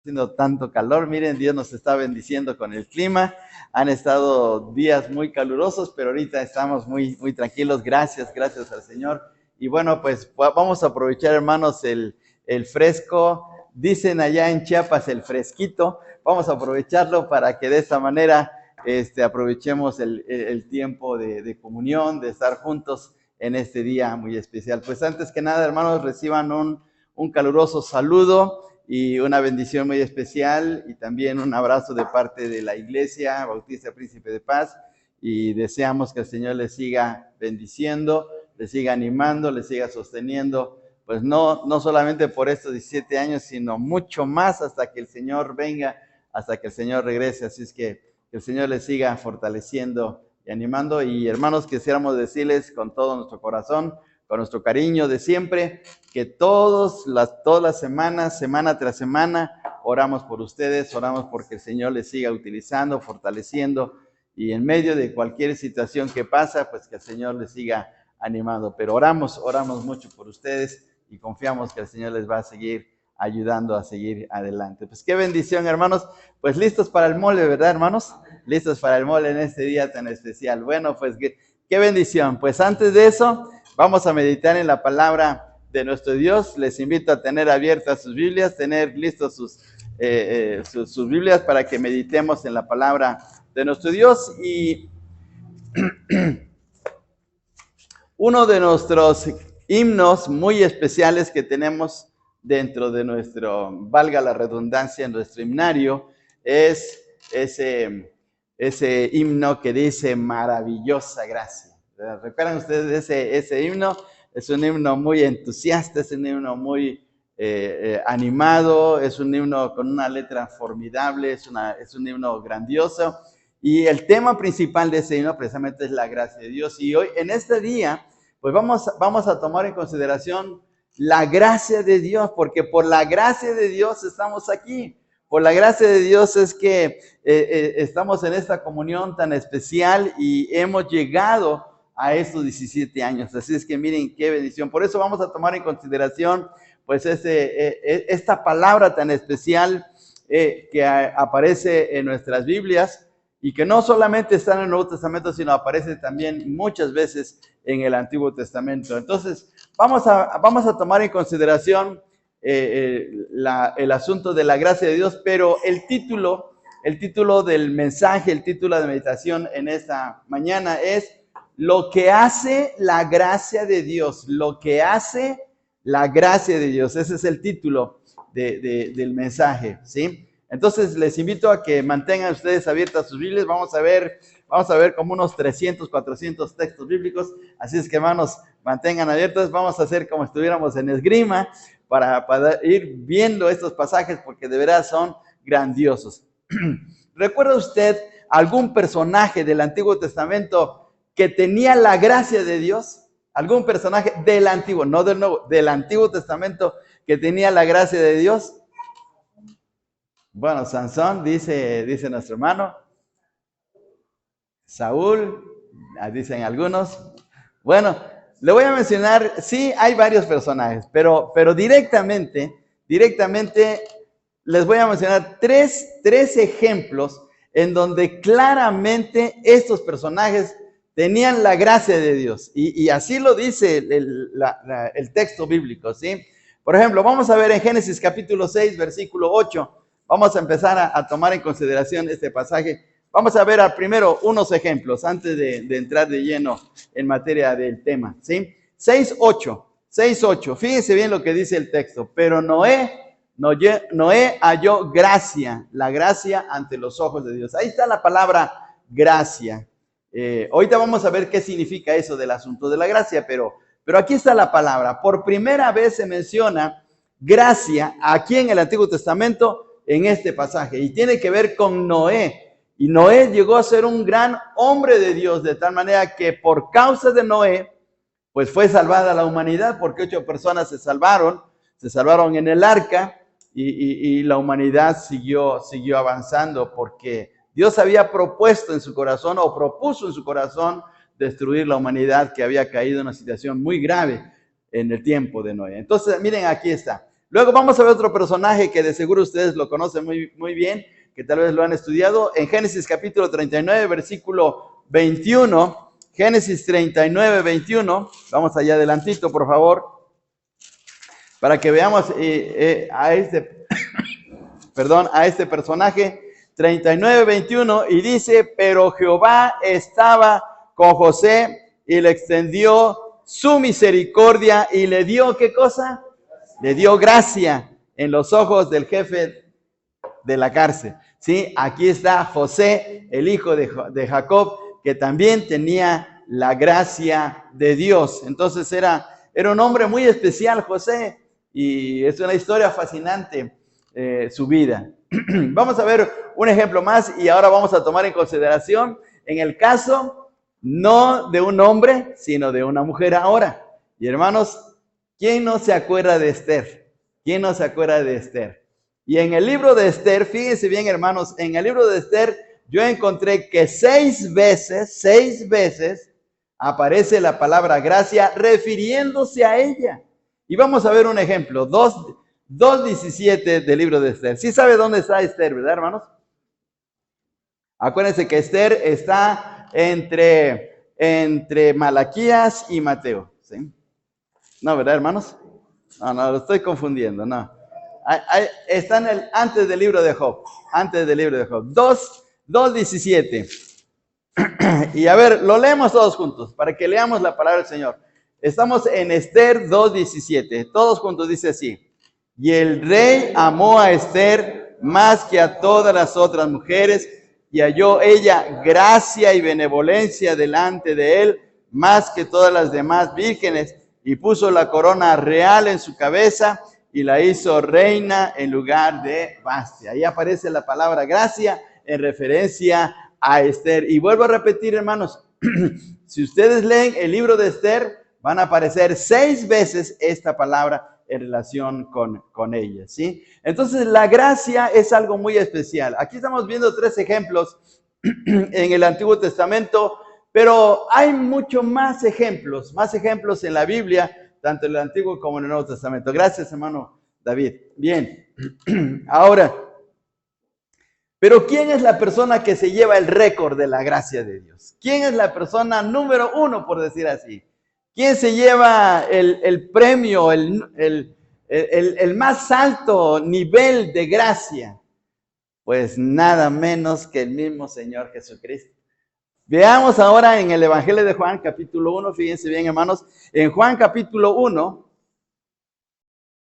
Haciendo tanto calor, miren, Dios nos está bendiciendo con el clima. Han estado días muy calurosos, pero ahorita estamos muy tranquilos. Gracias al Señor. Y bueno, pues vamos a aprovechar, hermanos, el fresco. Dicen allá en Chiapas el fresquito. Vamos a aprovecharlo para que de esta manera aprovechemos el tiempo de comunión, de estar juntos en este día muy especial. Pues antes que nada, hermanos, reciban un caluroso saludo y una bendición muy especial y también un abrazo de parte de la Iglesia Bautista Príncipe de Paz, y deseamos que el Señor les siga bendiciendo, les siga animando, les siga sosteniendo, pues no solamente por estos 17 años, sino mucho más hasta que el Señor venga, hasta que el Señor regrese. Así es que el Señor les siga fortaleciendo y animando. Y hermanos, quisiéramos decirles con todo nuestro corazón, con nuestro cariño de siempre, que todas las semanas, semana tras semana, oramos por ustedes, oramos porque el Señor les siga utilizando, fortaleciendo, y en medio de cualquier situación que pasa, pues que el Señor les siga animando. Pero oramos mucho por ustedes y confiamos que el Señor les va a seguir ayudando a seguir adelante. Pues qué bendición, hermanos. Pues listos para el mole, ¿verdad, hermanos? Listos para el mole en este día tan especial. Bueno, pues qué bendición. Pues antes de eso, vamos a meditar en la palabra de nuestro Dios. Les invito a tener abiertas sus Biblias, tener listos sus Biblias para que meditemos en la palabra de nuestro Dios. Y uno de nuestros himnos muy especiales que tenemos dentro de nuestro, valga la redundancia, nuestro himnario, es ese himno que dice maravillosa gracia. ¿Recuerdan ustedes ese himno? Es un himno muy entusiasta, es un himno muy animado, es un himno con una letra formidable, es un himno grandioso. Y el tema principal de ese himno precisamente es la gracia de Dios. Y hoy, en este día, pues vamos a tomar en consideración la gracia de Dios, porque por la gracia de Dios estamos aquí. Por la gracia de Dios es que estamos en esta comunión tan especial y hemos llegado a estos 17 años. Así es que miren qué bendición. Por eso vamos a tomar en consideración pues esta palabra tan especial que aparece en nuestras Biblias y que no solamente está en el Nuevo Testamento, sino aparece también muchas veces en el Antiguo Testamento. Entonces, vamos a tomar en consideración el asunto de la gracia de Dios, pero el título del mensaje, el título de meditación en esta mañana es lo que hace la gracia de Dios, lo que hace la gracia de Dios. Ese es el título del mensaje, ¿sí? Entonces les invito a que mantengan ustedes abiertas sus Biblias. Vamos a ver como unos 300, 400 textos bíblicos. Así es que, hermanos, mantengan abiertos. Vamos a hacer como si estuviéramos en esgrima para ir viendo estos pasajes, porque de verdad son grandiosos. ¿Recuerda usted algún personaje del Antiguo Testamento que tenía la gracia de Dios? ¿Algún personaje del Antiguo, no del Nuevo, del Antiguo Testamento que tenía la gracia de Dios? Bueno, Sansón, dice nuestro hermano. Saúl, dicen algunos. Bueno, le voy a mencionar, sí, hay varios personajes, pero directamente les voy a mencionar tres ejemplos en donde claramente estos personajes tenían la gracia de Dios. Y así lo dice el texto bíblico, ¿sí? Por ejemplo, vamos a ver en Génesis capítulo 6, versículo 8. Vamos a empezar a tomar en consideración este pasaje. Vamos a ver primero unos ejemplos antes de entrar de lleno en materia del tema, ¿sí? 6:8. Fíjense bien lo que dice el texto. Pero Noé halló gracia, la gracia ante los ojos de Dios. Ahí está la palabra gracia. Ahorita vamos a ver qué significa eso del asunto de la gracia, pero aquí está la palabra. Por primera vez se menciona gracia aquí en el Antiguo Testamento en este pasaje, y tiene que ver con Noé. Y Noé llegó a ser un gran hombre de Dios, de tal manera que por causa de Noé, pues fue salvada la humanidad, porque 8 personas se salvaron en el arca, y la humanidad siguió avanzando, porque Dios había propuesto en su corazón, o propuso en su corazón, destruir la humanidad que había caído en una situación muy grave en el tiempo de Noé. Entonces, miren, aquí está. Luego vamos a ver otro personaje que de seguro ustedes lo conocen muy bien, que tal vez lo han estudiado, en Génesis capítulo 39, versículo 21. Génesis 39, 21. Vamos allá adelantito, por favor, para que veamos a este personaje. 39, 21, y dice, pero Jehová estaba con José y le extendió su misericordia y le dio, ¿qué cosa? Le dio gracia en los ojos del jefe de la cárcel. ¿Sí? Aquí está José, el hijo de Jacob, que también tenía la gracia de Dios. Entonces era un hombre muy especial, José, y es una historia fascinante su vida. Vamos a ver un ejemplo más y ahora vamos a tomar en consideración en el caso no de un hombre, sino de una mujer ahora. Y hermanos, ¿quién no se acuerda de Esther? ¿Quién no se acuerda de Esther? Y en el libro de Esther, fíjense bien, hermanos, en el libro de Esther yo encontré que 6 veces aparece la palabra gracia refiriéndose a ella. Y vamos a ver un ejemplo, 2:17 del libro de Esther. ¿Sí sabe dónde está Esther, verdad, hermanos? Acuérdense que Esther está entre Malaquías y Mateo, ¿sí? No, ¿verdad, hermanos? No, lo estoy confundiendo, no. Está antes del libro de Job, 2:17. Y a ver, lo leemos todos juntos, para que leamos la palabra del Señor. Estamos en Esther 2:17, todos juntos dice así. Y el rey amó a Esther más que a todas las otras mujeres, y halló ella gracia y benevolencia delante de él, más que todas las demás vírgenes, y puso la corona real en su cabeza, y la hizo reina en lugar de Vasti. Ahí aparece la palabra gracia en referencia a Esther. Y vuelvo a repetir, hermanos, si ustedes leen el libro de Esther, van a aparecer 6 veces esta palabra en relación con ella, ¿sí? Entonces, la gracia es algo muy especial. Aquí estamos viendo 3 ejemplos en el Antiguo Testamento, pero hay mucho más ejemplos en la Biblia, tanto en el Antiguo como en el Nuevo Testamento. Gracias, hermano David. Bien, ahora, pero ¿quién es la persona que se lleva el récord de la gracia de Dios? ¿Quién es la persona número 1, por decir así? ¿Quién se lleva el premio, el más alto nivel de gracia? Pues nada menos que el mismo Señor Jesucristo. Veamos ahora en el Evangelio de Juan, capítulo 1, fíjense bien, hermanos, en Juan capítulo 1,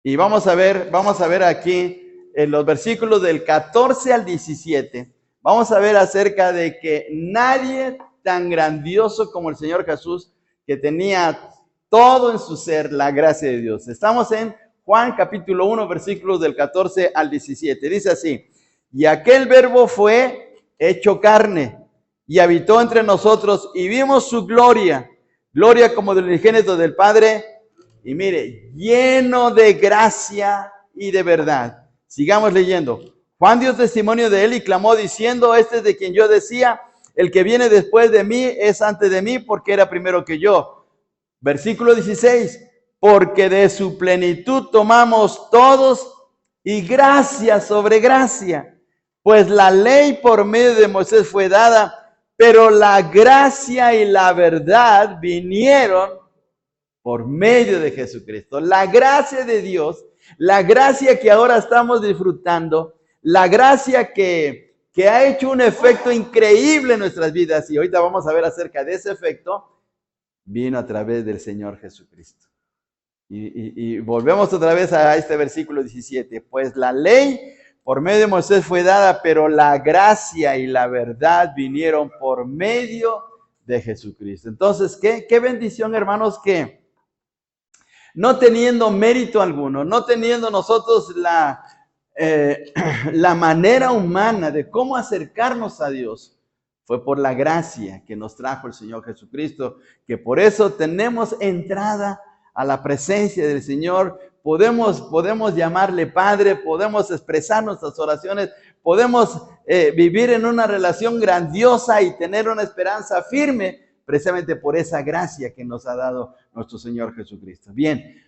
y vamos a ver aquí en los versículos del 14 al 17, vamos a ver acerca de que nadie tan grandioso como el Señor Jesús, que tenía todo en su ser la gracia de Dios. Estamos en Juan capítulo 1, versículos del 14 al 17. Dice así, y aquel verbo fue hecho carne y habitó entre nosotros y vimos su gloria, gloria como del unigénito del Padre, y mire, lleno de gracia y de verdad. Sigamos leyendo. Juan dio testimonio de él y clamó diciendo, este es de quien yo decía, el que viene después de mí es antes de mí porque era primero que yo. Versículo 16, porque de su plenitud tomamos todos y gracia sobre gracia, pues la ley por medio de Moisés fue dada, pero la gracia y la verdad vinieron por medio de Jesucristo. La gracia de Dios, la gracia que ahora estamos disfrutando, la gracia que ha hecho un efecto increíble en nuestras vidas, y ahorita vamos a ver acerca de ese efecto, vino a través del Señor Jesucristo. Y volvemos otra vez a este versículo 17. Pues la ley por medio de Moisés fue dada, pero la gracia y la verdad vinieron por medio de Jesucristo. Entonces, qué bendición, hermanos, que no teniendo mérito alguno, no teniendo nosotros la manera humana de cómo acercarnos a Dios, fue por la gracia que nos trajo el Señor Jesucristo, que por eso tenemos entrada a la presencia del Señor, podemos llamarle Padre, podemos expresar nuestras oraciones, podemos vivir en una relación grandiosa y tener una esperanza firme, precisamente por esa gracia que nos ha dado nuestro Señor Jesucristo. Bien,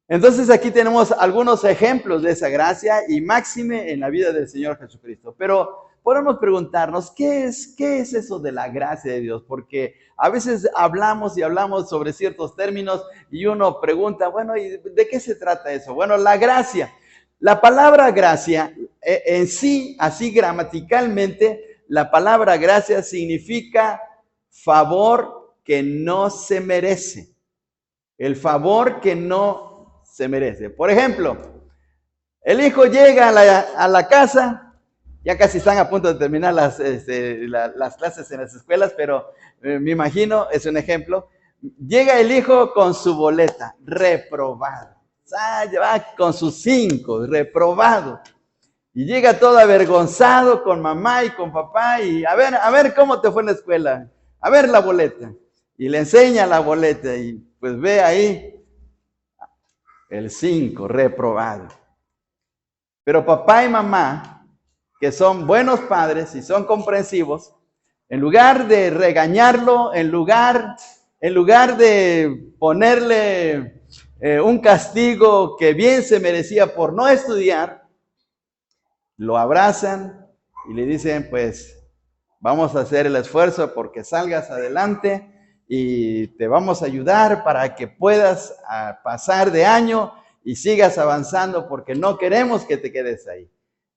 Entonces aquí tenemos algunos ejemplos de esa gracia y máxime en la vida del Señor Jesucristo. Pero podemos preguntarnos, ¿qué es eso de la gracia de Dios? Porque a veces hablamos y hablamos sobre ciertos términos y uno pregunta, bueno, ¿y de qué se trata eso? Bueno, la gracia. La palabra gracia en sí, así gramaticalmente, la palabra gracia significa favor que no se merece. El favor que no se merece. Por ejemplo, el hijo llega a la casa, ya casi están a punto de terminar las clases en las escuelas, pero me imagino, es un ejemplo, llega el hijo con su boleta, reprobado. Va con sus 5, reprobado. Y llega todo avergonzado con mamá y con papá y a ver cómo te fue en la escuela, a ver la boleta. Y le enseña la boleta y pues ve ahí el 5, reprobado. Pero papá y mamá, que son buenos padres y son comprensivos, en lugar de regañarlo, en lugar de ponerle un castigo que bien se merecía por no estudiar, lo abrazan y le dicen, pues, vamos a hacer el esfuerzo porque salgas adelante y te vamos a ayudar para que puedas pasar de año y sigas avanzando porque no queremos que te quedes ahí.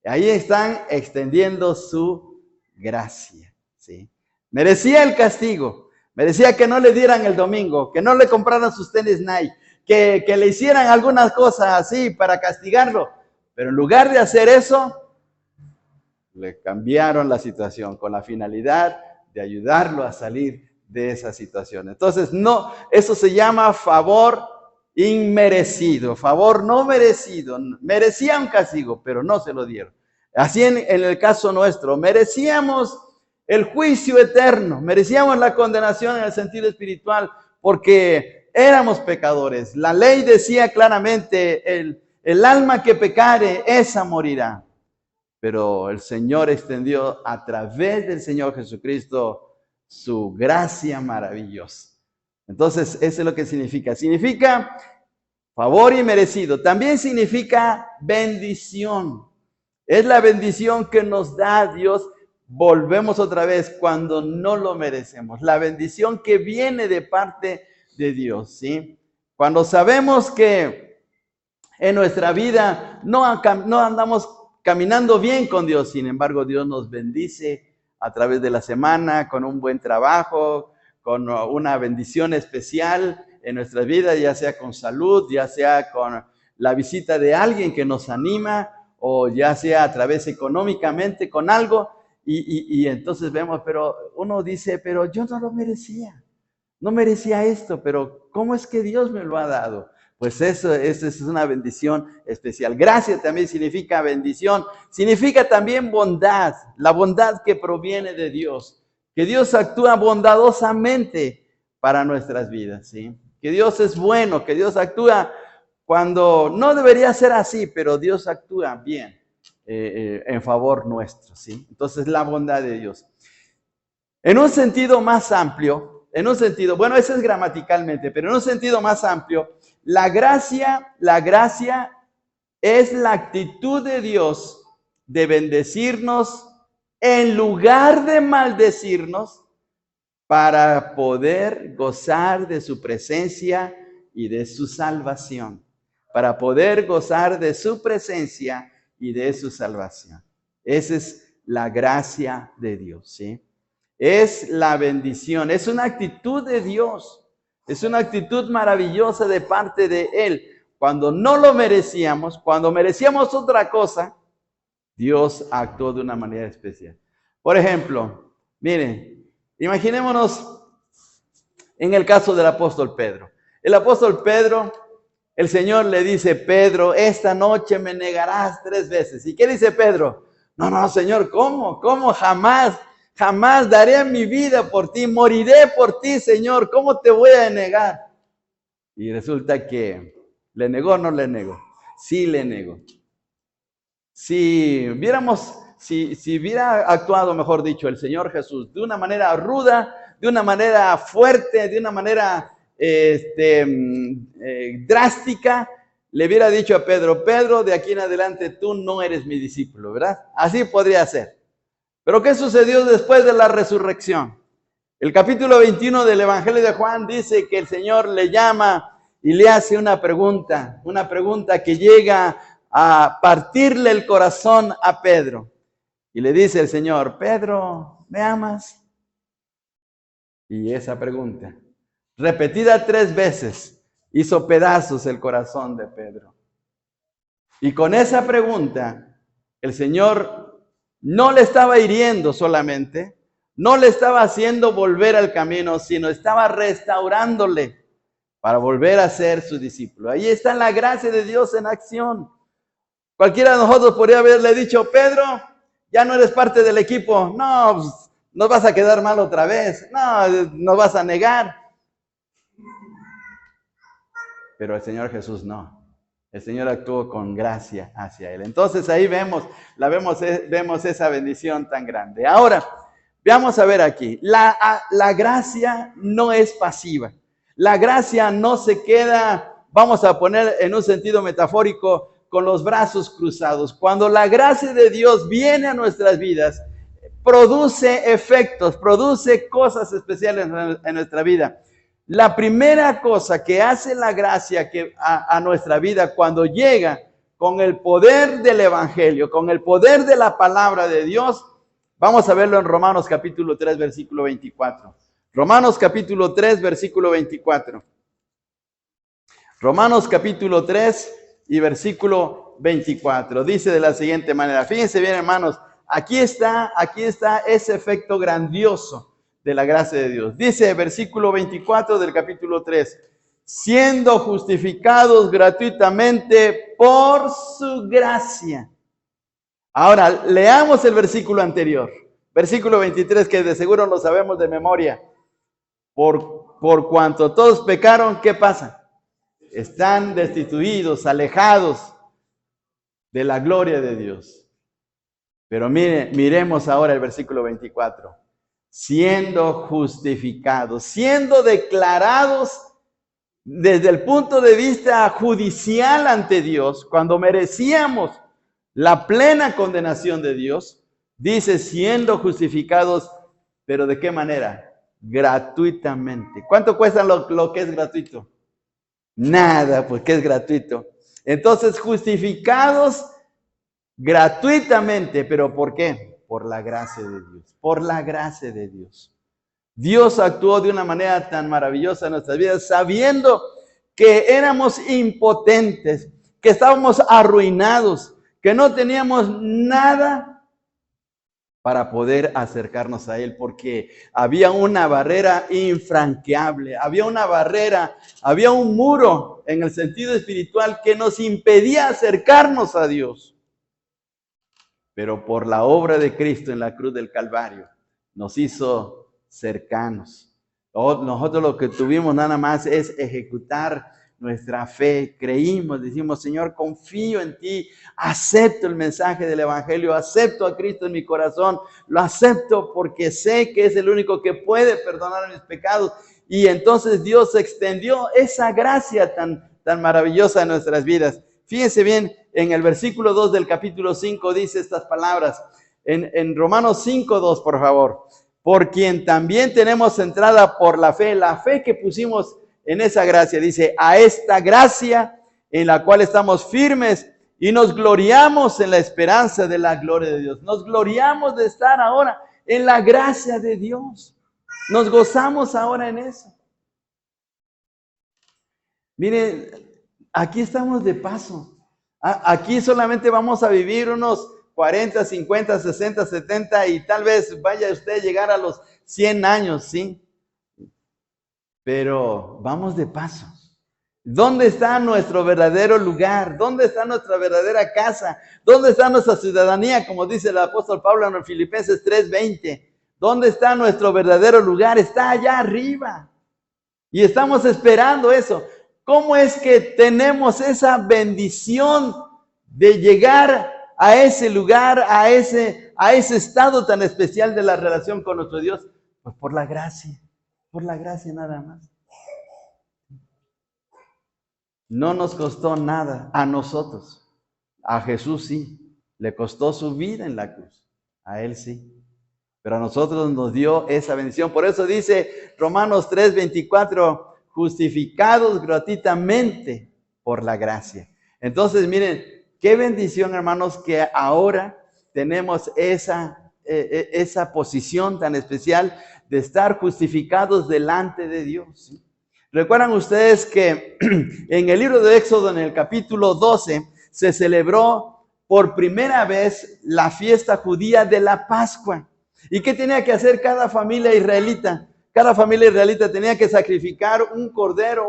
Ahí están extendiendo su gracia, ¿sí? Merecía el castigo, merecía que no le dieran el domingo, que no le compraran sus tenis Nike, que le hicieran algunas cosas así para castigarlo, pero en lugar de hacer eso, le cambiaron la situación con la finalidad de ayudarlo a salir de esa situación. Entonces, no, eso se llama favor inmerecido, favor no merecido. Merecía un castigo, pero no se lo dieron. Así en el caso nuestro, merecíamos el juicio eterno, merecíamos la condenación en el sentido espiritual, porque éramos pecadores. La ley decía claramente, el alma que pecare, esa morirá. Pero el Señor extendió a través del Señor Jesucristo su gracia maravillosa. Entonces, eso es lo que significa. Significa favor inmerecido. También significa bendición. Es la bendición que nos da Dios. Volvemos otra vez cuando no lo merecemos. La bendición que viene de parte de Dios, ¿sí? Cuando sabemos que en nuestra vida no andamos caminando bien con Dios, sin embargo, Dios nos bendice a través de la semana con un buen trabajo, con una bendición especial en nuestra vida, ya sea con salud, ya sea con la visita de alguien que nos anima, o ya sea a través económicamente con algo, y entonces vemos, pero uno dice, pero yo no lo merecía, no merecía esto, pero ¿cómo es que Dios me lo ha dado? Pues eso es una bendición especial. Gracia también significa bendición, significa también bondad, la bondad que proviene de Dios, que Dios actúa bondadosamente para nuestras vidas, ¿sí? Que Dios es bueno, que Dios actúa cuando no debería ser así, pero Dios actúa bien en favor nuestro, ¿sí? Entonces la bondad de Dios. En un sentido más amplio, bueno, eso es gramaticalmente, pero en un sentido más amplio, la gracia es la actitud de Dios de bendecirnos en lugar de maldecirnos para poder gozar de su presencia y de su salvación. Para poder gozar de su presencia y de su salvación. Esa es la gracia de Dios, ¿sí? Es la bendición, es una actitud de Dios, es una actitud maravillosa de parte de Él. Cuando no lo merecíamos, cuando merecíamos otra cosa, Dios actuó de una manera especial. Por ejemplo, miren, imaginémonos en el caso del apóstol Pedro. El apóstol Pedro, el Señor le dice, Pedro, esta noche me negarás 3 veces. ¿Y qué dice Pedro? No, Señor, ¿cómo? Jamás daré mi vida por ti, moriré por ti, Señor, ¿cómo te voy a negar? Y resulta que le negó o no le negó. Sí le negó. Si hubiera actuado, mejor dicho, el Señor Jesús de una manera ruda, de una manera fuerte, de una manera drástica, le hubiera dicho a Pedro, Pedro, de aquí en adelante tú no eres mi discípulo, ¿verdad? Así podría ser. Pero ¿qué sucedió después de la resurrección? El capítulo 21 del Evangelio de Juan dice que el Señor le llama y le hace una pregunta que llega a partirle el corazón a Pedro. Y le dice el Señor, Pedro, ¿me amas? Y esa pregunta, repetida 3 veces, hizo pedazos el corazón de Pedro. Y con esa pregunta, el Señor no le estaba hiriendo solamente, no le estaba haciendo volver al camino, sino estaba restaurándole para volver a ser su discípulo. Ahí está la gracia de Dios en acción. Cualquiera de nosotros podría haberle dicho, Pedro, ya no eres parte del equipo. No, pues, nos vas a quedar mal otra vez. No, nos vas a negar. Pero el Señor Jesús no. El Señor actuó con gracia hacia él. Entonces ahí vemos esa bendición tan grande. Ahora, veamos a ver aquí. La gracia no es pasiva. La gracia no se queda, vamos a poner en un sentido metafórico, con los brazos cruzados. Cuando la gracia de Dios viene a nuestras vidas, produce efectos, produce cosas especiales en nuestra vida. La primera cosa que hace la gracia a nuestra vida cuando llega con el poder del Evangelio, con el poder de la palabra de Dios, vamos a verlo en Romanos capítulo 3, versículo 24. Romanos capítulo 3, versículo 24. Romanos capítulo 3 y versículo 24. Dice de la siguiente manera, fíjense bien hermanos, aquí está ese efecto grandioso de la gracia de Dios. Dice versículo 24 del capítulo 3, siendo justificados gratuitamente por su gracia. Ahora, leamos el versículo anterior, versículo 23, que de seguro lo sabemos de memoria. Por cuanto todos pecaron, ¿qué pasa? Están destituidos, alejados de la gloria de Dios. Pero miremos ahora el versículo 24. Siendo justificados, siendo declarados desde el punto de vista judicial ante Dios, cuando merecíamos la plena condenación de Dios, dice siendo justificados, pero ¿de qué manera? Gratuitamente. ¿Cuánto cuesta lo que es gratuito? Nada, pues que es gratuito. Entonces, justificados gratuitamente, ¿pero por qué? Por la gracia de Dios, por la gracia de Dios. Dios actuó de una manera tan maravillosa en nuestras vidas, sabiendo que éramos impotentes, que estábamos arruinados, que no teníamos nada para poder acercarnos a Él, porque había una barrera infranqueable, había una barrera, había un muro en el sentido espiritual que nos impedía acercarnos a Dios. Pero por la obra de Cristo en la cruz del Calvario, nos hizo cercanos. Nosotros lo que tuvimos nada más es ejecutar nuestra fe, creímos, decimos, Señor, confío en ti, acepto el mensaje del Evangelio, acepto a Cristo en mi corazón, lo acepto porque sé que es el único que puede perdonar mis pecados. Y entonces Dios extendió esa gracia tan maravillosa en nuestras vidas. Fíjense bien, en el versículo 2 del capítulo 5 dice estas palabras, en Romanos 5:2, por favor, por quien también tenemos entrada por la fe que pusimos en esa gracia, dice, a esta gracia en la cual estamos firmes y nos gloriamos en la esperanza de la gloria de Dios. Nos gloriamos de estar ahora en la gracia de Dios. Nos gozamos ahora en eso. Miren, aquí estamos de paso. Aquí solamente vamos a vivir unos 40, 50, 60, 70 y tal vez vaya usted a llegar a los 100 años, ¿sí? Pero vamos de paso. ¿Dónde está nuestro verdadero lugar? ¿Dónde está nuestra verdadera casa? ¿Dónde está nuestra ciudadanía? Como dice el apóstol Pablo en Filipenses 3:20. ¿Dónde está nuestro verdadero lugar? Está allá arriba. Y estamos esperando eso. ¿Cómo es que tenemos esa bendición de llegar a ese lugar, a ese estado tan especial de la relación con nuestro Dios? Pues por la gracia nada más. No nos costó nada a nosotros. A Jesús sí. Le costó su vida en la cruz. A Él sí. Pero a nosotros nos dio esa bendición. Por eso dice Romanos 3:24, justificados gratuitamente por la gracia. Entonces, miren, qué bendición, hermanos, que ahora tenemos esa posición tan especial de estar justificados delante de Dios. ¿Sí? ¿Recuerdan ustedes que en el libro de Éxodo, en el capítulo 12, se celebró por primera vez la fiesta judía de la Pascua? ¿Y qué tenía que hacer cada familia israelita? Cada familia israelita tenía que sacrificar un cordero,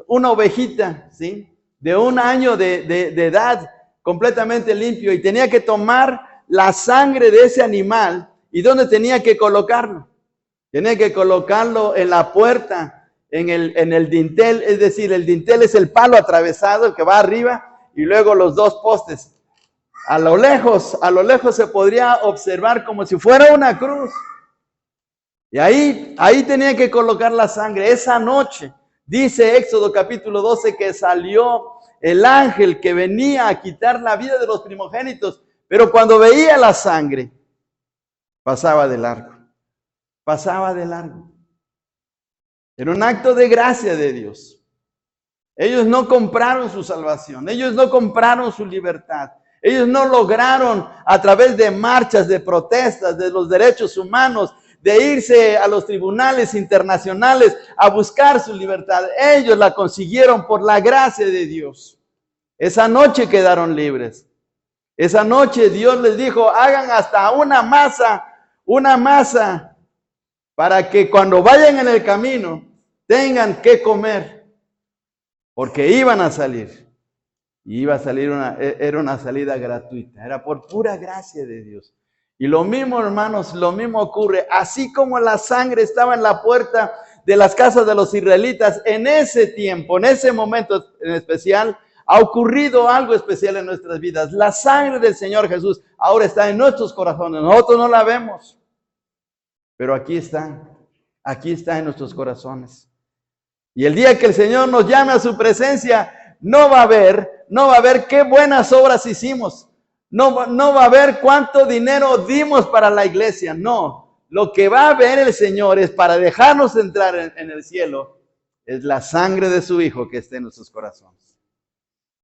una ovejita, ¿sí? De 1 año de edad, completamente limpio. Y tenía que tomar la sangre de ese animal. ¿Y dónde tenía que colocarlo? Tenía que colocarlo en la puerta, en el dintel. Es decir, el dintel es el palo atravesado, el que va arriba, y luego los 2 postes. A lo lejos se podría observar como si fuera una cruz. Y ahí tenía que colocar la sangre. Esa noche, dice Éxodo capítulo 12, que salió el ángel que venía a quitar la vida de los primogénitos. Pero cuando veía la sangre, pasaba de largo. Pasaba de largo. Era un acto de gracia de Dios. Ellos no compraron su salvación. Ellos no compraron su libertad. Ellos no lograron a través de marchas, de protestas, de los derechos humanos, de irse a los tribunales internacionales a buscar su libertad. Ellos la consiguieron por la gracia de Dios. Esa noche quedaron libres. Esa noche Dios les dijo, hagan hasta una masa, para que cuando vayan en el camino tengan que comer, porque iban a salir. Y iba a salir era una salida gratuita, era por pura gracia de Dios. Y lo mismo, hermanos, lo mismo ocurre. Así como la sangre estaba en la puerta de las casas de los israelitas, en ese tiempo, en ese momento en especial, ha ocurrido algo especial en nuestras vidas. La sangre del Señor Jesús ahora está en nuestros corazones. Nosotros no la vemos, pero aquí está en nuestros corazones. Y el día que el Señor nos llame a su presencia, no va a ver qué buenas obras hicimos. No va a ver cuánto dinero dimos para la iglesia. No, lo que va a ver el Señor es, para dejarnos entrar en el cielo, es la sangre de su Hijo que esté en nuestros corazones.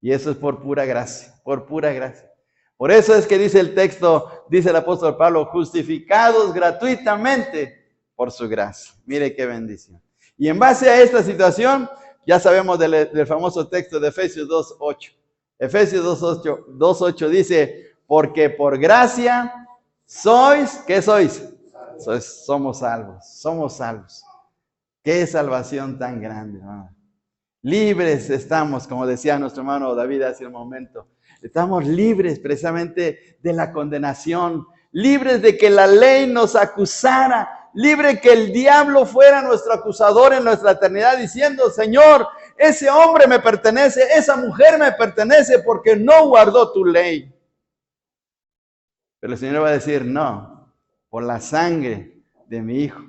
Y eso es por pura gracia, por pura gracia. Por eso es que dice el texto, dice el apóstol Pablo, justificados gratuitamente por su gracia. Mire qué bendición. Y en base a esta situación, ya sabemos del famoso texto de Efesios 2:8. Efesios 2:8 dice, porque por gracia sois, ¿qué sois? Somos salvos. Qué salvación tan grande, ¿no? Libres estamos, como decía nuestro hermano David hace un momento. Estamos libres precisamente de la condenación, libres de que la ley nos acusara, libre que el diablo fuera nuestro acusador en nuestra eternidad, diciendo, Señor, ese hombre me pertenece, esa mujer me pertenece porque no guardó tu ley. Pero el Señor va a decir, no, por la sangre de mi Hijo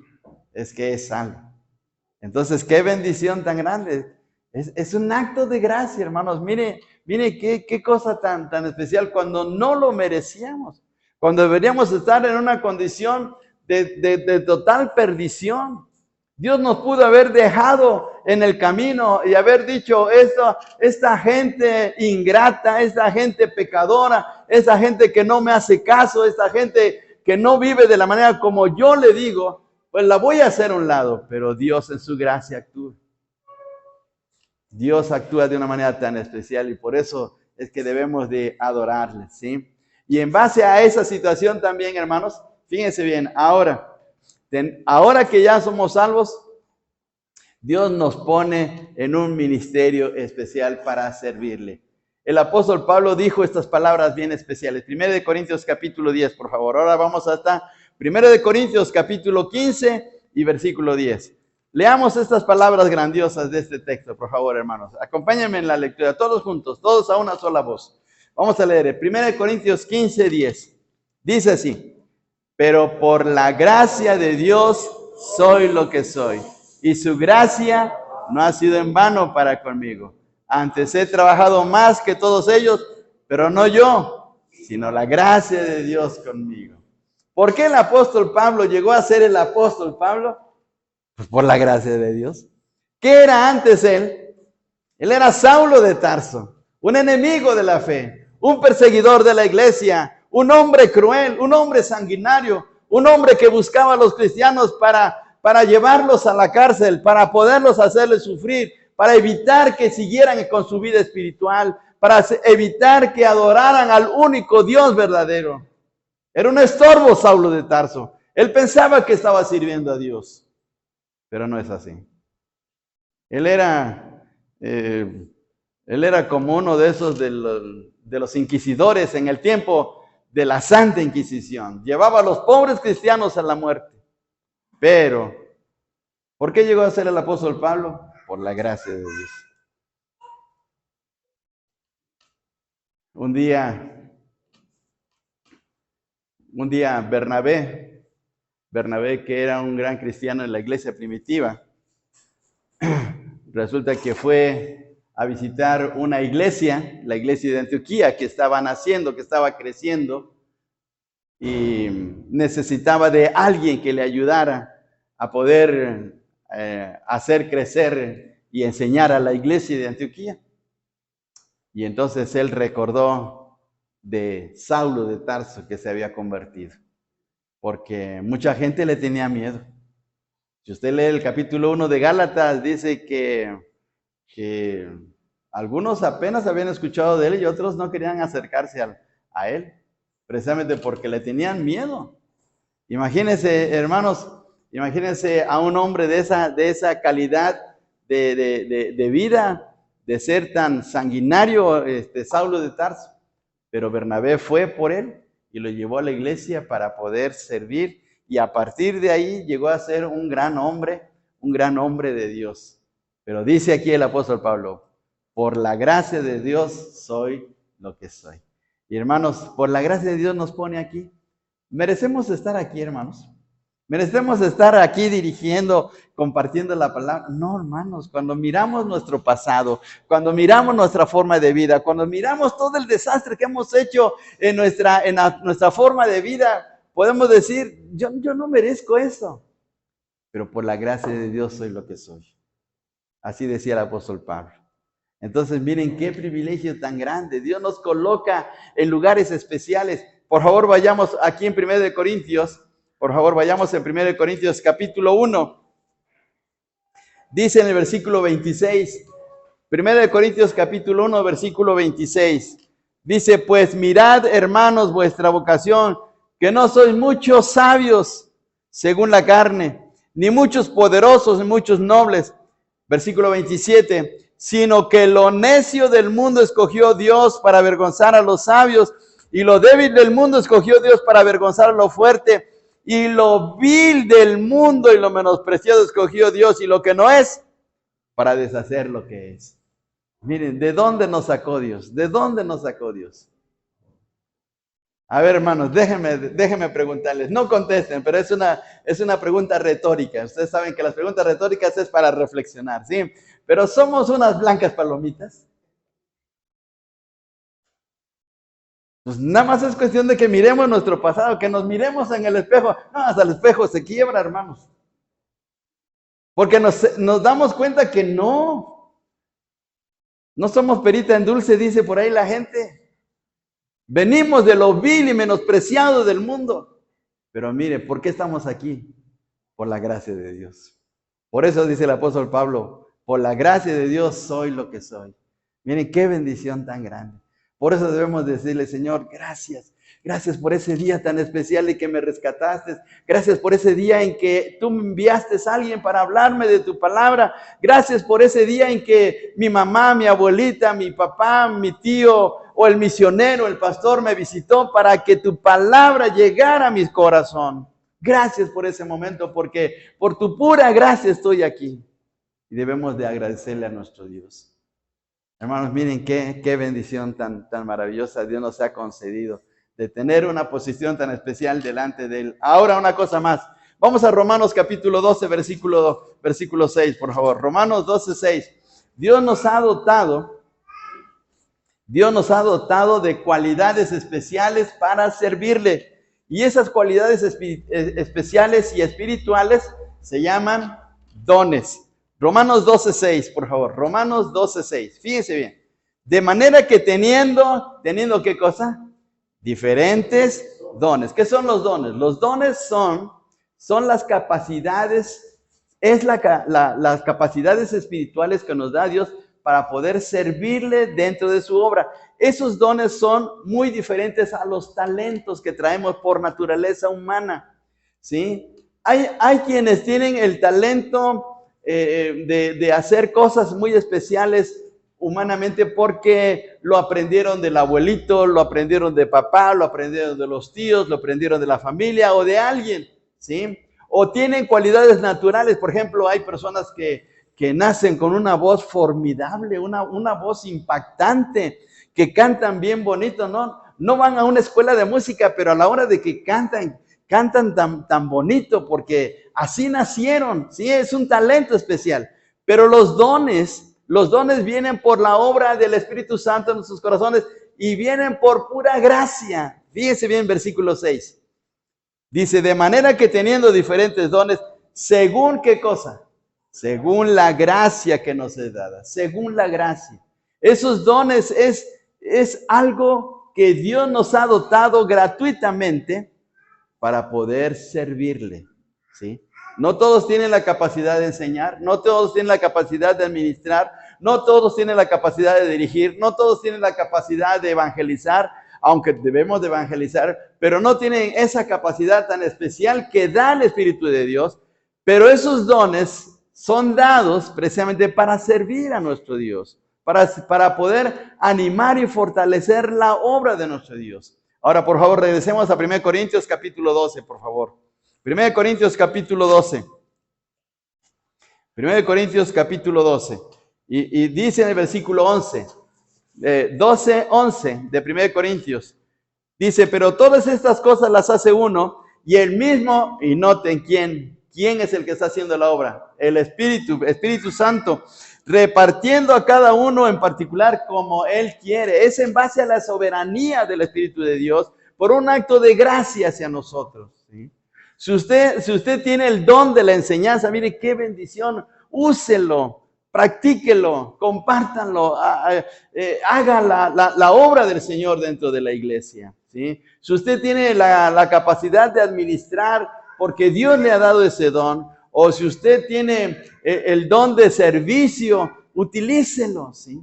es que es salvo. Entonces, qué bendición tan grande. Es un acto de gracia, hermanos. Mire qué cosa tan especial cuando no lo merecíamos. Cuando deberíamos estar en una condición de total perdición. Dios nos pudo haber dejado en el camino y haber dicho, esta gente ingrata, esta gente pecadora, esta gente que no me hace caso, esta gente que no vive de la manera como yo le digo, pues la voy a hacer a un lado. Pero Dios en su gracia actúa. Dios actúa de una manera tan especial y por eso es que debemos de adorarle, ¿sí? Y en base a esa situación también, hermanos, fíjense bien, ahora que ya somos salvos, Dios nos pone en un ministerio especial para servirle. El apóstol Pablo dijo estas palabras bien especiales. 1 Corintios capítulo 10, por favor. Ahora vamos hasta 1 Corintios capítulo 15 y versículo 10. Leamos estas palabras grandiosas de este texto, por favor, hermanos. Acompáñenme en la lectura, todos juntos, todos a una sola voz. Vamos a leer 1 Corintios 15, 10. Dice así, pero por la gracia de Dios soy lo que soy, y su gracia no ha sido en vano para conmigo. Antes he trabajado más que todos ellos, pero no yo, sino la gracia de Dios conmigo. ¿Por qué el apóstol Pablo llegó a ser el apóstol Pablo? Pues por la gracia de Dios. ¿Qué era antes él? Él era Saulo de Tarso, un enemigo de la fe, un perseguidor de la iglesia, un hombre cruel, un hombre sanguinario, un hombre que buscaba a los cristianos para llevarlos a la cárcel, para poderlos hacerles sufrir, para evitar que siguieran con su vida espiritual, para evitar que adoraran al único Dios verdadero. Era un estorbo Saulo de Tarso. Él pensaba que estaba sirviendo a Dios, pero no es así. Él era como uno de esos de los inquisidores en el tiempo de la Santa Inquisición. Llevaba a los pobres cristianos a la muerte. Pero, ¿por qué llegó a ser el apóstol Pablo? Por la gracia de Dios. Un día Bernabé, que era un gran cristiano en la iglesia primitiva, resulta que fue a visitar una iglesia, la iglesia de Antioquía, que estaba naciendo, que estaba creciendo, y necesitaba de alguien que le ayudara a poder hacer crecer y enseñar a la iglesia de Antioquía. Y entonces él recordó de Saulo de Tarso, que se había convertido, porque mucha gente le tenía miedo. Si usted lee el capítulo 1 de Gálatas, dice que algunos apenas habían escuchado de él y otros no querían acercarse a él, precisamente porque le tenían miedo. Imagínense, hermanos, imagínense a un hombre de esa calidad de vida, de ser tan sanguinario, Saulo de Tarso. Pero Bernabé fue por él y lo llevó a la iglesia para poder servir, y a partir de ahí llegó a ser un gran hombre de Dios. Pero dice aquí el apóstol Pablo, por la gracia de Dios soy lo que soy. Y hermanos, por la gracia de Dios nos pone aquí. Merecemos estar aquí, hermanos. Merecemos estar aquí dirigiendo, compartiendo la palabra. No, hermanos, cuando miramos nuestro pasado, cuando miramos nuestra forma de vida, cuando miramos todo el desastre que hemos hecho en nuestra forma de vida, podemos decir, yo no merezco eso. Pero por la gracia de Dios soy lo que soy. Así decía el apóstol Pablo. Entonces, miren qué privilegio tan grande. Dios nos coloca en lugares especiales. Por favor, vayamos aquí en 1 de Corintios. Por favor, vayamos en 1 de Corintios capítulo 1. Dice en el versículo 26. 1 de Corintios capítulo 1, versículo 26. Dice, pues mirad, hermanos, vuestra vocación, que no sois muchos sabios según la carne, ni muchos poderosos, ni muchos nobles. Versículo 27. Sino que lo necio del mundo escogió Dios para avergonzar a los sabios, y lo débil del mundo escogió Dios para avergonzar a lo fuerte, y lo vil del mundo y lo menospreciado escogió Dios, y lo que no es, para deshacer lo que es. Miren, ¿de dónde nos sacó Dios? ¿De dónde nos sacó Dios? A ver, hermanos, déjenme preguntarles. No contesten, pero es una pregunta retórica. Ustedes saben que las preguntas retóricas es para reflexionar, ¿sí? Pero ¿somos unas blancas palomitas? Pues nada más es cuestión de que miremos nuestro pasado, que nos miremos en el espejo. No, hasta el espejo se quiebra, hermanos. Porque nos damos cuenta que no somos perita en dulce, dice por ahí la gente. Venimos de lo vil y menospreciado del mundo. Pero mire, ¿por qué estamos aquí? Por la gracia de Dios. Por eso dice el apóstol Pablo, por la gracia de Dios soy lo que soy. Miren qué bendición tan grande. Por eso debemos decirle, Señor, gracias. Gracias por ese día tan especial en que me rescataste. Gracias por ese día en que tú me enviaste a alguien para hablarme de tu palabra. Gracias por ese día en que mi mamá, mi abuelita, mi papá, mi tío o el misionero, el pastor me visitó para que tu palabra llegara a mi corazón. Gracias por ese momento, porque por tu pura gracia estoy aquí. Y debemos de agradecerle a nuestro Dios. Hermanos, miren qué bendición tan maravillosa Dios nos ha concedido de tener una posición tan especial delante de Él. Ahora una cosa más, Vamos a Romanos capítulo 12, versículo 6, por favor. Romanos 12, 6. Dios nos ha dotado de cualidades especiales para servirle. Y esas cualidades especiales y espirituales se llaman dones. Romanos 12, 6, por favor. Romanos 12, 6. Fíjense bien. De manera que teniendo ¿qué cosa? Diferentes dones. ¿Qué son los dones? Los dones son las capacidades, las capacidades espirituales que nos da Dios para poder servirle dentro de su obra. Esos dones son muy diferentes a los talentos que traemos por naturaleza humana, ¿sí? Hay quienes tienen el talento de hacer cosas muy especiales humanamente porque lo aprendieron del abuelito, lo aprendieron de papá, lo aprendieron de los tíos, lo aprendieron de la familia o de alguien, ¿sí? O tienen cualidades naturales. Por ejemplo, hay personas que nacen con una voz formidable, una voz impactante, que cantan bien bonito, no van a una escuela de música, pero a la hora de que cantan tan bonito, porque así nacieron, ¿sí? Es un talento especial. Pero los dones vienen por la obra del Espíritu Santo en nuestros corazones y vienen por pura gracia. Fíjense bien, versículo 6. Dice, de manera que teniendo diferentes dones, ¿según qué cosa? Según la gracia que nos es dada, según la gracia. Esos dones es algo que Dios nos ha dotado gratuitamente para poder servirle, ¿sí? No todos tienen la capacidad de enseñar, no todos tienen la capacidad de administrar, no todos tienen la capacidad de dirigir, no todos tienen la capacidad de evangelizar, aunque debemos de evangelizar, pero no tienen esa capacidad tan especial que da el Espíritu de Dios. Pero esos dones son dados precisamente para servir a nuestro Dios, para poder animar y fortalecer la obra de nuestro Dios. Ahora, por favor, regresemos a 1 Corintios capítulo 12, por favor. 1 Corintios capítulo 12. 1 Corintios capítulo 12. Y dice en el versículo 11, 12, 11 de 1 Corintios. Dice, pero todas estas cosas las hace uno y el mismo, y noten quién es el que está haciendo la obra. El Espíritu Santo, repartiendo a cada uno en particular como Él quiere. Es en base a la soberanía del Espíritu de Dios por un acto de gracia hacia nosotros, ¿sí? Si usted tiene el don de la enseñanza, mire qué bendición, úselo, practíquelo, compártanlo, haga la obra del Señor dentro de la iglesia, ¿sí? Si usted tiene la capacidad de administrar, porque Dios le ha dado ese don, o si usted tiene el don de servicio, utilícelo, ¿sí?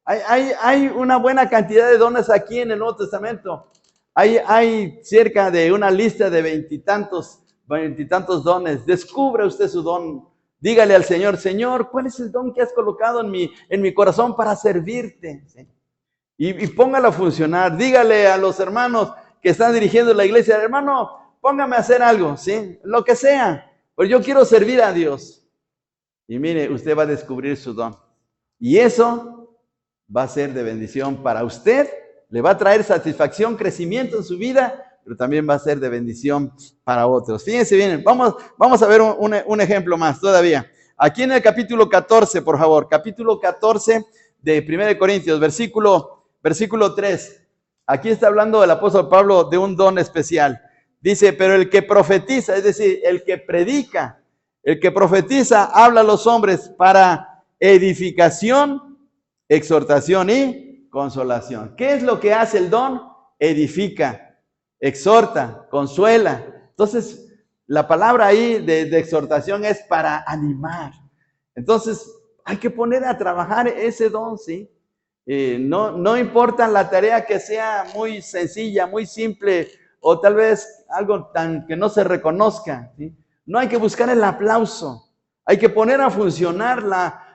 Hay una buena cantidad de dones aquí en el Nuevo Testamento. Hay cerca de una lista de veintitantos dones. Descubra usted su don. Dígale al Señor, Señor, ¿cuál es el don que has colocado en mi corazón para servirte? ¿Sí? Y póngalo a funcionar. Dígale a los hermanos que están dirigiendo la iglesia, hermano, póngame a hacer algo, ¿sí? Lo que sea, pero yo quiero servir a Dios. Y mire, usted va a descubrir su don. Y eso va a ser de bendición para usted, le va a traer satisfacción, crecimiento en su vida, pero también va a ser de bendición para otros. Fíjense bien, vamos a ver un ejemplo más todavía. Aquí en el capítulo 14, por favor, capítulo 14 de 1 Corintios, versículo 3. Aquí está hablando el apóstol Pablo de un don especial. Dice, pero el que profetiza, es decir, el que predica, el que profetiza, habla a los hombres para edificación, exhortación y consolación. ¿Qué es lo que hace el don? Edifica, exhorta, consuela. Entonces, la palabra ahí de exhortación es para animar. Entonces, hay que poner a trabajar ese don, ¿sí? No importa la tarea que sea muy sencilla, muy simple, o tal vez algo tan que no se reconozca, ¿sí? No hay que buscar el aplauso, hay que poner a funcionar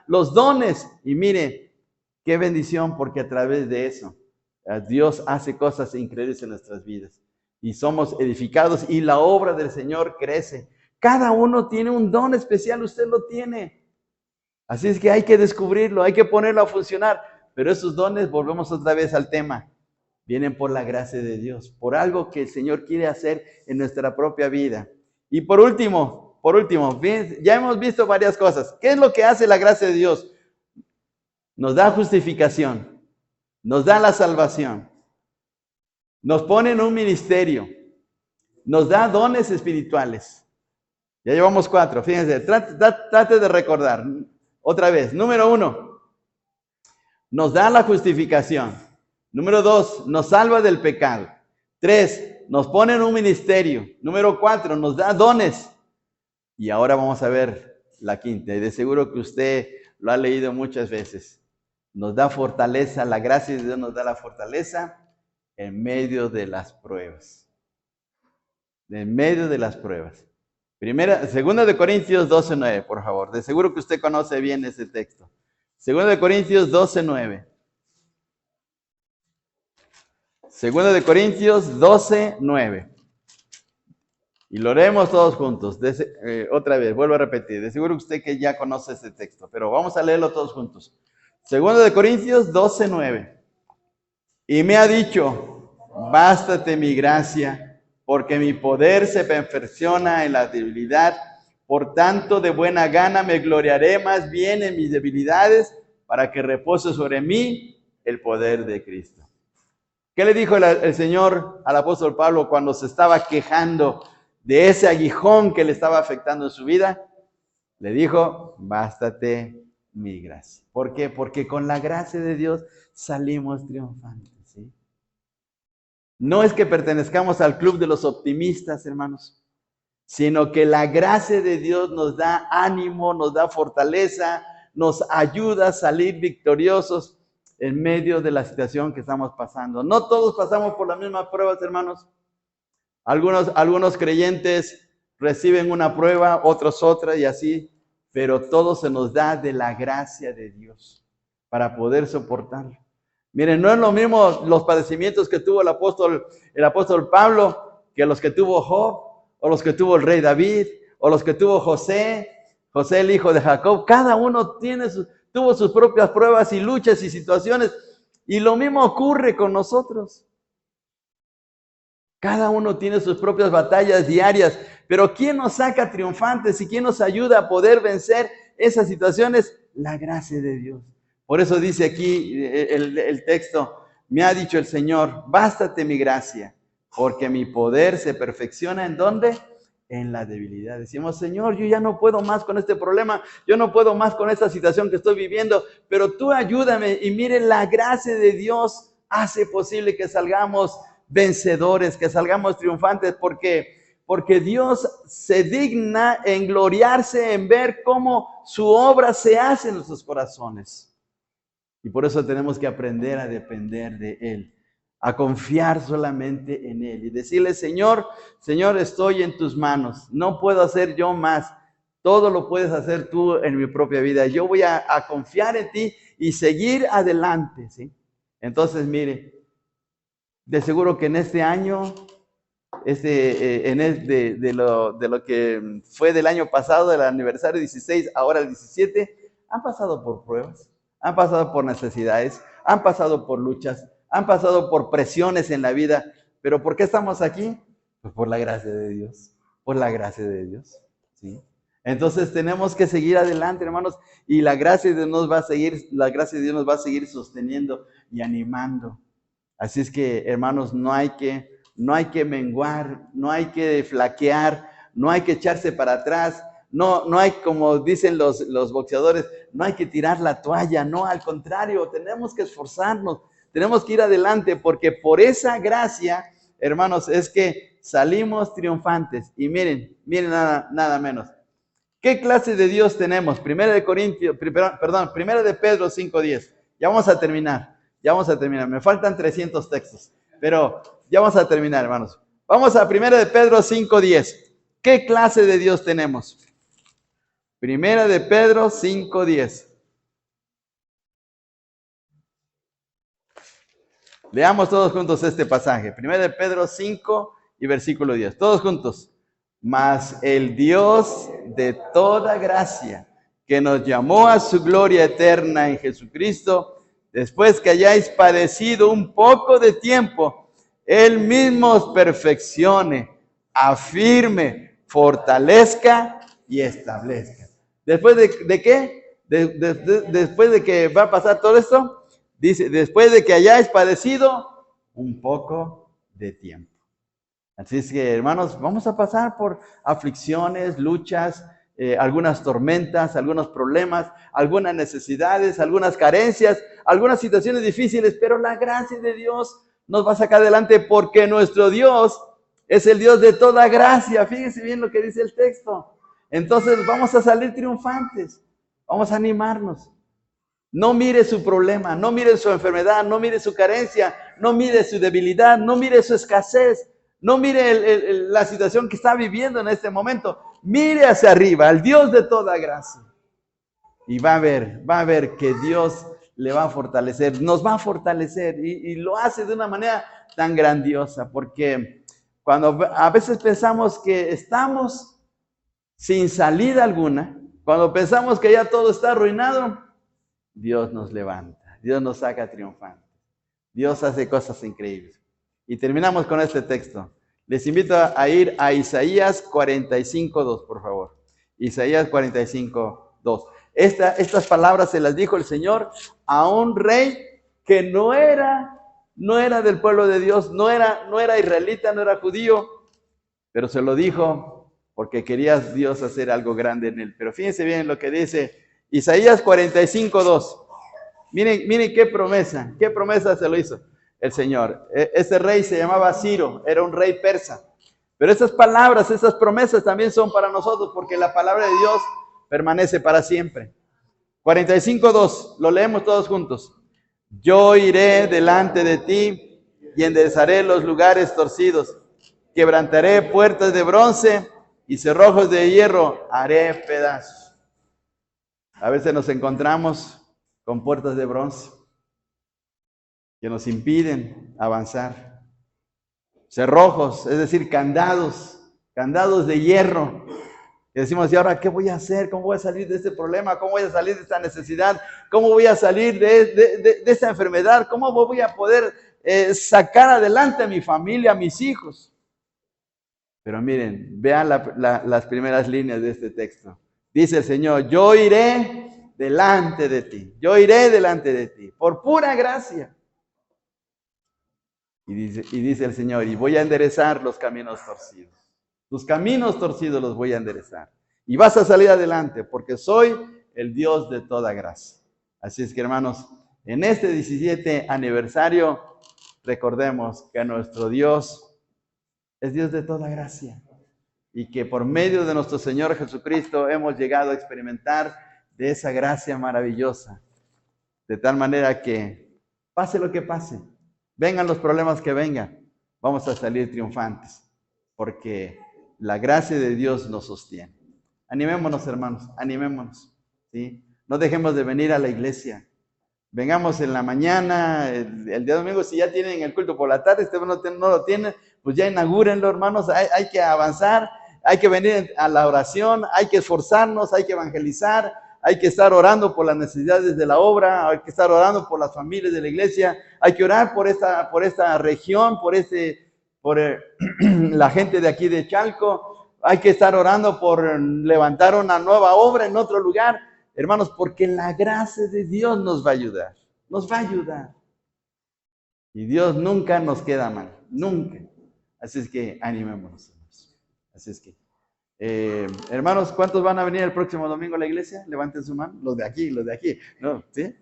los dones. Y mire, qué bendición, porque a través de eso Dios hace cosas increíbles en nuestras vidas. Y somos edificados y la obra del Señor crece. Cada uno tiene un don especial, usted lo tiene. Así es que hay que descubrirlo, hay que ponerlo a funcionar. Pero esos dones, volvemos otra vez al tema, vienen por la gracia de Dios, por algo que el Señor quiere hacer en nuestra propia vida. Y por último, ya hemos visto varias cosas. ¿Qué es lo que hace la gracia de Dios? Nos da justificación, nos da la salvación, nos pone en un ministerio, nos da dones espirituales. Ya llevamos 4, fíjense, trate de recordar. Otra vez, número 1, nos da la justificación. Número 2, nos salva del pecado. 3, nos pone en un ministerio. Número 4, nos da dones. Y ahora vamos a ver la quinta, y de seguro que usted lo ha leído muchas veces. Nos da fortaleza, la gracia de Dios nos da la fortaleza en medio de las pruebas. En medio de las pruebas. Segunda de Corintios 12:9, por favor. De seguro que usted conoce bien ese texto. Segunda de Corintios 12:9. Segunda de Corintios 12:9. Y lo leemos todos juntos. Otra vez, vuelvo a repetir. De seguro usted que ya conoce este texto, pero vamos a leerlo todos juntos. Segunda de Corintios 12:9. Y me ha dicho, bástate mi gracia, porque mi poder se perfecciona en la debilidad. Por tanto, de buena gana me gloriaré más bien en mis debilidades, para que repose sobre mí el poder de Cristo. ¿Qué le dijo el Señor al apóstol Pablo cuando se estaba quejando de ese aguijón que le estaba afectando en su vida? Le dijo, bástate mi gracia. ¿Por qué? Porque con la gracia de Dios salimos triunfantes, ¿sí? No es que pertenezcamos al club de los optimistas, hermanos, sino que la gracia de Dios nos da ánimo, nos da fortaleza, nos ayuda a salir victoriosos en medio de la situación que estamos pasando. No todos pasamos por las mismas pruebas, hermanos. Algunos creyentes reciben una prueba, otros otra y así, pero todo se nos da de la gracia de Dios para poder soportarlo. Miren, no es lo mismo los padecimientos que tuvo el apóstol Pablo que los que tuvo Job, o los que tuvo el rey David, o los que tuvo José el hijo de Jacob. Cada uno tuvo sus propias pruebas y luchas y situaciones, y lo mismo ocurre con nosotros. Cada uno tiene sus propias batallas diarias, pero ¿quién nos saca triunfantes y quién nos ayuda a poder vencer esas situaciones? La gracia de Dios. Por eso dice aquí el texto, me ha dicho el Señor, bástate mi gracia, porque mi poder se perfecciona ¿en dónde? En la debilidad. Decimos, Señor, yo ya no puedo más con este problema, yo no puedo más con esta situación que estoy viviendo, pero tú ayúdame. Y mire, la gracia de Dios hace posible que salgamos vencedores, que salgamos triunfantes, porque Dios se digna en gloriarse, en ver cómo su obra se hace en nuestros corazones. Y por eso tenemos que aprender a depender de Él, a confiar solamente en Él y decirle, Señor, estoy en tus manos, no puedo hacer yo más, todo lo puedes hacer tú en mi propia vida. Yo voy a confiar en ti y seguir adelante, ¿sí? Entonces, mire, de seguro que en este año, de lo que fue del año pasado, del aniversario 16, ahora el 17, han pasado por pruebas, han pasado por necesidades, han pasado por luchas, han pasado por presiones en la vida. ¿Pero por qué estamos aquí? Pues por la gracia de Dios, por la gracia de Dios, ¿sí? Entonces tenemos que seguir adelante, hermanos, y la gracia de Dios nos va a seguir sosteniendo y animando. Así es que, hermanos, no hay que menguar, no hay que flaquear, no hay que echarse para atrás, no hay, como dicen los boxeadores, no hay que tirar la toalla, no, al contrario, tenemos que esforzarnos, tenemos que ir adelante, porque por esa gracia, hermanos, es que salimos triunfantes. Y miren nada menos. ¿Qué clase de Dios tenemos? Primera de Pedro 5:10. Ya vamos a terminar. Me faltan 300 textos, pero ya vamos a terminar, hermanos. Vamos a Primera de Pedro 5:10. ¿Qué clase de Dios tenemos? Primera de Pedro 5:10. Leamos todos juntos este pasaje. Primera de Pedro 5 y versículo 10. Todos juntos. Mas el Dios de toda gracia, que nos llamó a su gloria eterna en Jesucristo, después que hayáis padecido un poco de tiempo, Él mismo os perfeccione, afirme, fortalezca y establezca. ¿Después de qué? Después de que va a pasar todo esto, dice, después de que hayáis padecido un poco de tiempo. Así es que, hermanos, vamos a pasar por aflicciones, luchas, algunas tormentas, algunos problemas, algunas necesidades, algunas carencias, algunas situaciones difíciles, pero la gracia de Dios nos va a sacar adelante porque nuestro Dios es el Dios de toda gracia. Fíjense bien lo que dice el texto. Entonces vamos a salir triunfantes, vamos a animarnos. No mire su problema, no mire su enfermedad, no mire su carencia, no mire su debilidad, no mire su escasez, no mire la situación que está viviendo en este momento. Mire hacia arriba, al Dios de toda gracia. Y va a ver que Dios le va a fortalecer, nos va a fortalecer y lo hace de una manera tan grandiosa, porque cuando a veces pensamos que estamos sin salida alguna, cuando pensamos que ya todo está arruinado, Dios nos levanta, Dios nos saca triunfantes, Dios hace cosas increíbles. Y terminamos con este texto. Les invito a ir a Isaías 45:2, por favor. Isaías 45:2. Estas palabras se las dijo el Señor a un rey que no era del pueblo de Dios, no era israelita, no era judío, pero se lo dijo porque quería Dios hacer algo grande en él. Pero fíjense bien lo que dice Isaías 45:2. Miren qué promesa se lo hizo el Señor. Ese rey se llamaba Ciro, era un rey persa. Pero esas palabras, esas promesas también son para nosotros, porque la palabra de Dios permanece para siempre. 45:2, lo leemos todos juntos. Yo iré delante de ti y enderezaré los lugares torcidos. Quebrantaré puertas de bronce y cerrojos de hierro haré pedazos. A veces nos encontramos con puertas de bronce que nos impiden avanzar. Cerrojos, es decir, candados de hierro. Y decimos, ¿y ahora qué voy a hacer? ¿Cómo voy a salir de este problema? ¿Cómo voy a salir de esta necesidad? ¿Cómo voy a salir de esta enfermedad? ¿Cómo voy a poder sacar adelante a mi familia, a mis hijos? Pero miren, vean las primeras líneas de este texto. Dice el Señor, yo iré delante de ti. Yo iré delante de ti, por pura gracia. Y dice el Señor, y voy a enderezar los caminos torcidos. Tus caminos torcidos los voy a enderezar. Y vas a salir adelante, porque soy el Dios de toda gracia. Así es que, hermanos, en este 17 aniversario, recordemos que nuestro Dios es Dios de toda gracia. Y que por medio de nuestro Señor Jesucristo hemos llegado a experimentar de esa gracia maravillosa. De tal manera que, pase lo que pase, vengan los problemas que vengan, vamos a salir triunfantes, porque la gracia de Dios nos sostiene. Animémonos, hermanos, animémonos, ¿sí? No dejemos de venir a la iglesia. Vengamos en la mañana, el día domingo, si ya tienen el culto por la tarde, usted no lo tiene, pues ya inaugurenlo, hermanos. Hay que avanzar, hay que venir a la oración, hay que esforzarnos, hay que evangelizar, hay que estar orando por las necesidades de la obra, hay que estar orando por las familias de la iglesia, hay que orar por esta región, por la gente de aquí de Chalco, hay que estar orando por levantar una nueva obra en otro lugar, hermanos, porque la gracia de Dios nos va a ayudar, Y Dios nunca nos queda mal, nunca. Así es que animémonos. Así es que, hermanos, ¿cuántos van a venir el próximo domingo a la iglesia? Levanten su mano, los de aquí, ¿no? ¿Sí?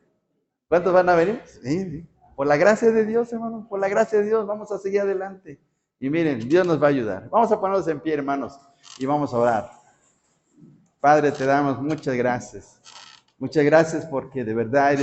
¿Cuántos van a venir? Sí. Por la gracia de Dios, hermanos, por la gracia de Dios vamos a seguir adelante. Y miren, Dios nos va a ayudar. Vamos a ponernos en pie, hermanos, y vamos a orar. Padre, te damos muchas gracias. Muchas gracias porque de verdad eres